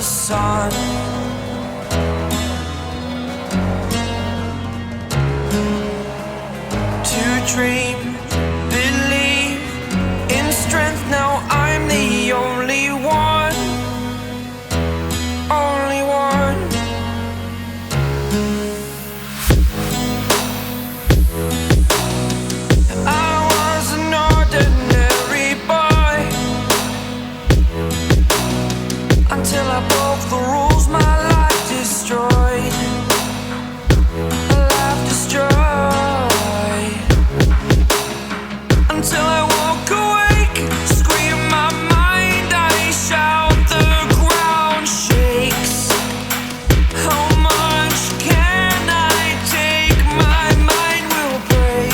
sun. To dream, believe in strength. Now I'm the only one, only one. I was an ordinary boy until I broke the rules. My life destroyed, life destroyed. Until I walk awake, scream my mind, I shout, the ground shakes. How much can I take? My mind will break.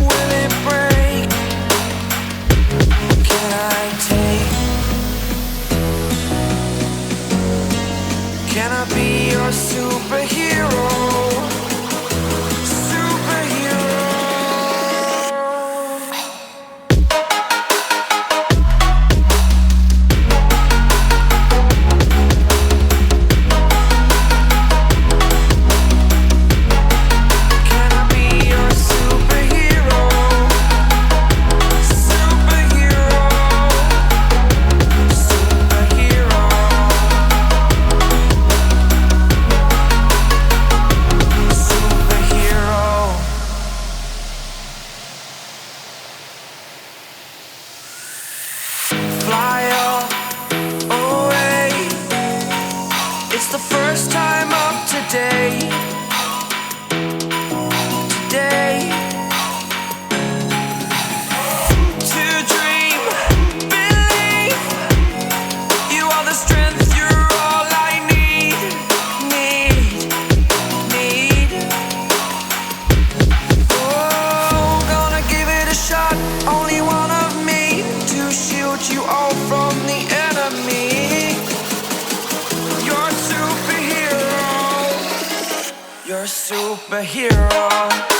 Will it break? Can I take? Can I be your superhero? Fly away. It's the first time of today. Today. To dream, believe. You are the strength, you're all I need. Oh, gonna give it a shot. Only one of me to shield you all from the enemy. You're a superhero. You're a superhero.